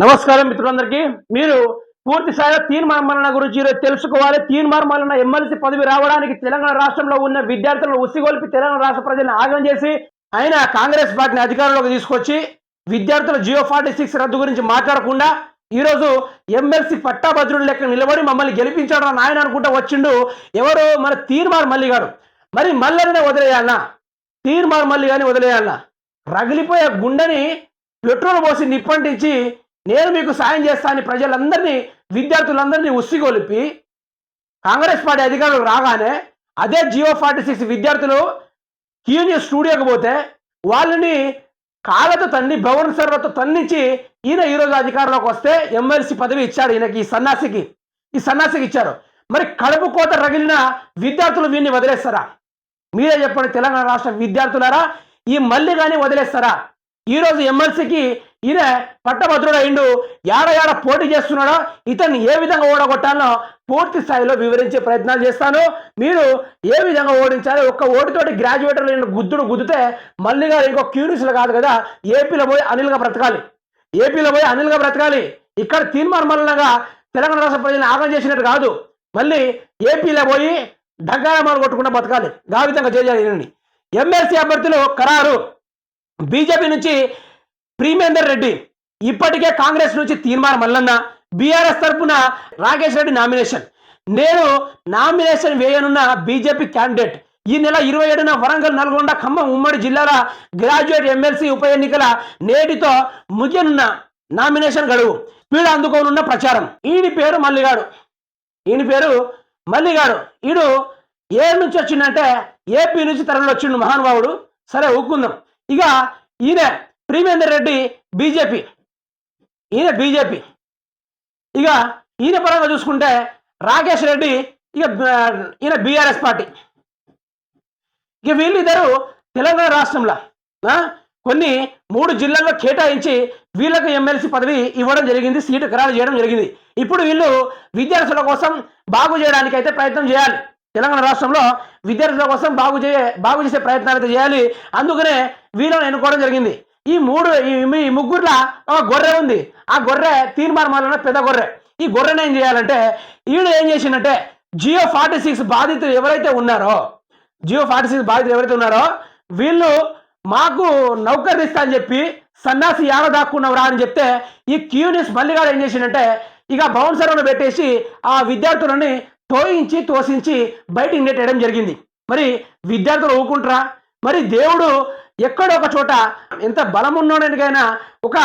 నమస్కారం మిత్రులందరికీ. మీరు పూర్తి స్థాయిలో తీర్మానం మల్లన గురించి ఈరోజు తెలుసుకోవాలి. తీర్మానం మల్లన ఎమ్మెల్సీ పదవి రావడానికి తెలంగాణ రాష్ట్రంలో ఉన్న విద్యార్థులను ఉసిగొల్పి తెలంగాణ రాష్ట్ర ప్రజలను ఆగం చేసి ఆయన కాంగ్రెస్ పార్టీని అధికారంలోకి తీసుకొచ్చి విద్యార్థుల జియో 46 రద్దు గురించి మాట్లాడకుండా ఈరోజు ఎమ్మెల్సీ పట్టాభద్రుడు లెక్క నిలబడి మమ్మల్ని గెలిపించాడు నాయన అనుకుంటా వచ్చిండు. ఎవరు? మన తీర్మానం మల్లి గారు. మరి మల్లనే వదిలేయాలన్నా, తీర్మానం మల్లి గాని వదిలేయాలన్నా? రగిలిపోయే గుండెని పెట్రోల్ పోసి నిప్పంటించి నేను మీకు సాయం చేస్తానని ప్రజలందరినీ, విద్యార్థులందరినీ ఉసిగొలిపి కాంగ్రెస్ పార్టీ అధికారులకు రాగానే అదే జియో 46 విద్యార్థులు క్యూన్యూస్ స్టూడియోకి పోతే వాళ్ళని కాళ్ళతో తన్ని, భవన్ సర్వతో తన్నించి ఈయన ఈరోజు అధికారంలోకి వస్తే ఎమ్మెల్సీ పదవి ఇచ్చాడు ఈయనకి, ఈ సన్నాసికి ఇచ్చారు. మరి కడుపు కోత రగిలిన విద్యార్థులు వీడిని వదిలేస్తారా? మీరే చెప్పండి తెలంగాణ రాష్ట్ర విద్యార్థులారా, ఈ మళ్ళీ కానీ వదిలేస్తారా? ఈరోజు ఎమ్మెల్సీకి ఈయన పట్టభద్రుడు అయిండు. ఏడ పోటీ చేస్తున్నాడో, ఇతన్ని ఏ విధంగా ఓడగొట్టాలో పూర్తి స్థాయిలో వివరించే ప్రయత్నాలు చేస్తాను. మీరు ఏ విధంగా ఓడించాలి? ఒక్క ఓటుతోటి గ్రాడ్యుయేటర్లు గుద్దితే మళ్ళీ గారు ఇంకో క్యూరియస్లు కాదు కదా, ఏపీలో పోయి అనిల్గా బ్రతకాలి. ఇక్కడ తీర్మానం మల్లనగా తెలంగాణ రాష్ట్ర ప్రజలను ఆగం చేసినట్టు కాదు, మళ్ళీ ఏపీలో పోయి డగ్గాయమాలు కొట్టుకుంటూ బతకాలి. గా విధంగా చేయాలి. ఎమ్మెల్సీ అభ్యర్థులు ఖరారు. బీజేపీ నుంచి ప్రీమేందర్ రెడ్డి, ఇప్పటికే కాంగ్రెస్ నుంచి తీర్మానం మల్లన్న, బీఆర్ఎస్ తరఫున రాకేష్ రెడ్డి నామినేషన్. నేను నామినేషన్ వేయనున్న బీజేపీ క్యాండిడేట్. ఈ నెల 27న వరంగల్, నల్గొండ, ఖమ్మం ఉమ్మడి జిల్లాల గ్రాడ్యుయేట్ ఎమ్మెల్సీ ఉప ఎన్నికల నేటితో ముగియనున్న నామినేషన్ గడువు. వీడు అందుకోనున్న ప్రచారం. ఈయన పేరు మల్లిగాడు. ఈడు ఏ నుంచి వచ్చిందంటే ఏపీ నుంచి తరలి వచ్చిండు మహానుభావుడు. సరే ఊక్కుందాం. ఇక ఈయన ప్రీమేందర్ రెడ్డి బీజేపీ. ఇక ఈయన పరంగా చూసుకుంటే రాకేష్ రెడ్డి ఈయన బీఆర్ఎస్ పార్టీ. ఇక వీళ్ళిద్దరూ తెలంగాణ రాష్ట్రంలో కొన్ని 3 జిల్లాల్లో కేటాయించి వీళ్ళకు ఎమ్మెల్సీ పదవి ఇవ్వడం జరిగింది, సీటు ఖరారు చేయడం జరిగింది. ఇప్పుడు వీళ్ళు విద్యార్థుల కోసం బాగు చేయడానికి అయితే ప్రయత్నం చేయాలి. తెలంగాణ రాష్ట్రంలో విద్యార్థుల కోసం బాగు చేసే ప్రయత్నాలు అయితే చేయాలి. అందుకనే వీళ్ళని ఎన్నుకోవడం జరిగింది. ఈ ముగ్గురులా ఒక గొర్రె ఉంది. ఆ గొర్రె తీర్మానం వలన పెద్ద గొర్రె. ఈ గొర్రెని ఏం చేయాలంటే ఈడు ఏం చేసిందంటే జియో 46 బాధితులు ఎవరైతే ఉన్నారో వీళ్ళు మాకు నౌకర్ని ఇస్తా అని చెప్పి సన్నాసి యాడ దాక్కున్నవరా అని చెప్తే ఈ క్యూనిస్ మల్లిగాడు ఏం చేసిందంటే ఇక భవన్ సర్వను పెట్టేసి ఆ విద్యార్థులని తోసించి బయటికి నెట్టేయడం జరిగింది. మరి విద్యార్థులు ఊరుకుంటారా? మరి దేవుడు ఎక్కడో ఒక చోట ఎంత బలం ఉన్నోడానికైనా ఒక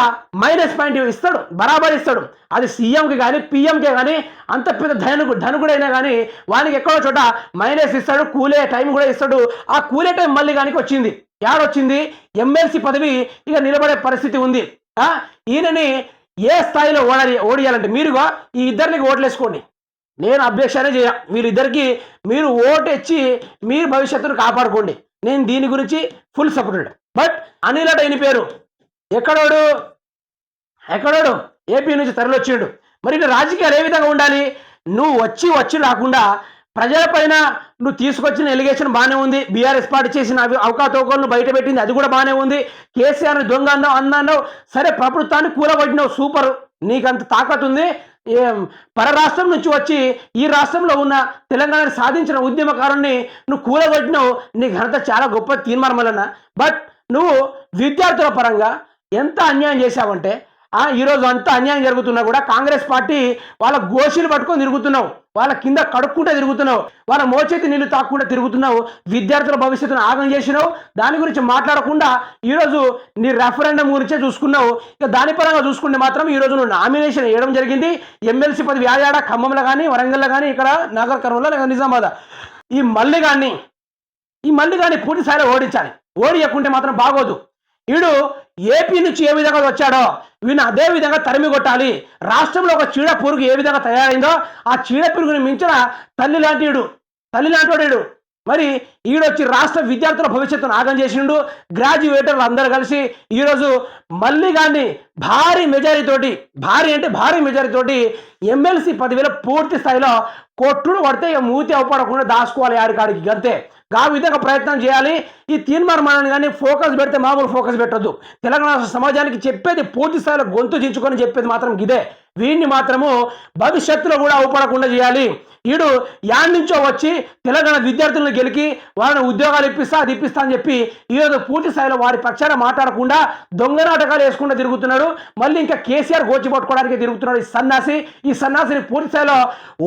మైనస్ పాయింట్ ఇస్తాడు, బరాబర్ ఇస్తాడు. అది సీఎంకి కానీ పిఎంకే కానీ అంత పెద్ద ధనుకుడైనా కానీ వానికి ఎక్కడో చోట మైనస్ ఇస్తాడు, కూలే టైం కూడా ఇస్తాడు. ఆ కూలే టైం మళ్ళీ కానీ వచ్చింది. యాడొచ్చింది? ఎమ్మెల్సీ పదవి ఇక నిలబడే పరిస్థితి ఉంది. ఈయనని ఏ స్థాయిలో ఓడియాలంటే మీరుగా ఈ ఇద్దరికి ఓట్లేసుకోండి. నేను అబ్జెక్షనే చేయ. వీరిద్దరికి మీరు ఓటెచ్చి మీరు భవిష్యత్తును కాపాడుకోండి. నేను దీని గురించి ఫుల్ సపోర్టెడ్. బట్ అనిల్ అట ఈయన పేరు ఎక్కడోడు ఏపీ నుంచి తరలిచ్చిండు. మరి రాజకీయాలు ఏ విధంగా ఉండాలి? నువ్వు వచ్చి రాకుండా ప్రజలపైన నువ్వు తీసుకొచ్చిన ఎలిగేషన్ బాగానే ఉంది. బీఆర్ఎస్ పార్టీ చేసిన అవకాతోకలను బయట పెట్టింది, అది కూడా బాగానే ఉంది. కేసీఆర్ని దొంగ అన్నావు, సరే ప్రభుత్వాన్ని కూలగొట్టినావు, సూపర్. నీకంత తాకత్ ఉంది. పరరాష్ట్రం నుంచి వచ్చి ఈ రాష్ట్రంలో ఉన్న తెలంగాణను సాధించిన ఉద్యమకారుణ్ణి నువ్వు కూలగొట్టినావు. నీ ఘనత చాలా గొప్ప తీర్మానం వలన. బట్ నువ్వు విద్యార్థుల పరంగా ఎంత అన్యాయం చేశావంటే ఈరోజు అంత అన్యాయం జరుగుతున్నా కూడా కాంగ్రెస్ పార్టీ వాళ్ళ గోషీలు పట్టుకొని తిరుగుతున్నావు, వాళ్ళ కింద కడుక్కుంటే తిరుగుతున్నావు, వాళ్ళ మోచేతి నీళ్లు తాక్కుండా తిరుగుతున్నావు. విద్యార్థుల భవిష్యత్తును ఆగం చేసినావు. దాని గురించి మాట్లాడకుండా ఈరోజు నీ రెఫరెండం గురించే చూసుకున్నావు. ఇక దాని పరంగా చూసుకుంటే మాత్రం ఈరోజు నువ్వు నామినేషన్ వేయడం జరిగింది. ఎమ్మెల్సీ పదవి యాడ ఖమ్మంలో కానీ, వరంగల్లో కానీ, ఇక్కడ నాగర్ కర్నూలులో, నిజామాబాద్. ఈ మళ్ళీ కానీ పూర్తి స్థాయిలో ఓడించాలి. ఓడియకుంటే మాత్రం బాగోదు. వీడు ఏపీ నుంచి ఏ విధంగా వచ్చాడో వీడిని అదే విధంగా తరిమి కొట్టాలి. రాష్ట్రంలో ఒక చీడ పురుగు ఏ విధంగా తయారైందో ఆ చీడ పురుగుని మించిన తల్లి లాంటివాడు. మరి ఈడొచ్చి రాష్ట్ర విద్యార్థుల భవిష్యత్తును ఆగం చేసిండు. గ్రాడ్యుయేటర్లు అందరూ కలిసి ఈరోజు మళ్ళీ కానీ భారీ మెజారిటీతోటి ఎమ్మెల్సీ పదవిలో పూర్తి స్థాయిలో కొట్టుడు పడితే ఇక మూతి అవపడకుండా దాచుకోవాలి ఆడికాడికి. అంతే. ఆ విధంగా ప్రయత్నం చేయాలి. ఈ తీర్మానం కానీ ఫోకస్ పెడితే మామూలు ఫోకస్ పెట్టొద్దు. తెలంగాణ సమాజానికి చెప్పేది పూర్తి స్థాయిలో గొంతు చించుకొని చెప్పేది మాత్రం ఇదే. వీడిని మాత్రము భవిష్యత్తులో కూడా అవపడకుండా చేయాలి. వీడు యాడ్ నుంచో వచ్చి తెలంగాణ విద్యార్థులను గెలికి వాళ్ళని ఉద్యోగాలు ఇప్పిస్తా అది ఇప్పిస్తా అని చెప్పి ఈరోజు పూర్తి స్థాయిలో వారి పక్షాన మాట్లాడకుండా దొంగ నాటకాలు వేసుకుంటూ తిరుగుతున్నాడు. మళ్ళీ ఇంకా కేసీఆర్ గోచి పట్టుకోవడానికి తిరుగుతున్నాడు ఈ సన్నాసిని పూర్తి స్థాయిలో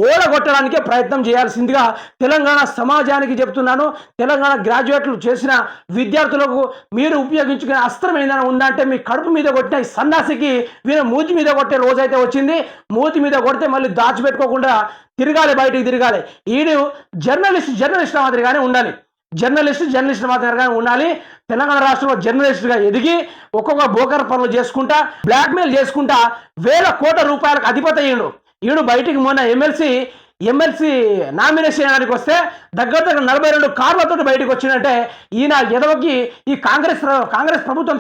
ఓడగొట్టడానికే ప్రయత్నం చేయాల్సిందిగా తెలంగాణ సమాజానికి చెప్తున్నాను. తెలంగాణ గ్రాడ్యుయేట్లు చేసిన విద్యార్థులకు మీరు ఉపయోగించుకునే అస్త్రం ఏదైనా ఉందంటే మీ కడుపు మీద కొట్టిన ఈ సన్నాసికి వీరు మూతి మీద కొట్టే రోజైతే వచ్చింది. మూతి మీద కొడితే మళ్ళీ దాచిపెట్టుకోకుండా తిరగాలి, బయటికి తిరగాలి. ఈడు జర్నలిస్ట్ మాదిరిగానే ఉండాలి. జర్నలిస్ట్ మాదిరిగానే ఉండాలి. తెలంగాణ రాష్ట్రంలో జర్నలిస్ట్గా ఎదిగి ఒక్కొక్క బోకర్ పనులు చేసుకుంటా బ్లాక్మెయిల్ చేసుకుంటా వేల కోట్ల రూపాయలకు అధిపతి అయ్యిండు. ఈడు బయటికి మొన్న ఎమ్మెల్సీ నామినేషన్ చేయడానికి వస్తే దగ్గర 42 కార్లతో బయటకు వచ్చిందంటే ఈయన ఎదవకి ఈ కాంగ్రెస్ ప్రభుత్వం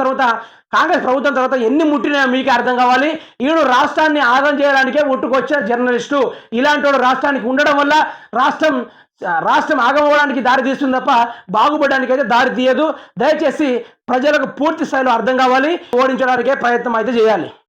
తర్వాత ఎన్ని ముట్టినా మీకే అర్థం కావాలి. ఈడు రాష్ట్రాన్ని ఆగం చేయడానికే ఒట్టుకొచ్చే జర్నలిస్టు. ఇలాంటి వాడు రాష్ట్రానికి ఉండడం వల్ల రాష్ట్రం ఆగమవడానికి దారి తీస్తుంది తప్ప బాగుపడడానికి అయితే దారి తీయదు. దయచేసి ప్రజలకు పూర్తి స్థాయిలో అర్థం కావాలి. ఓడించడానికే ప్రయత్నం అయితే చేయాలి.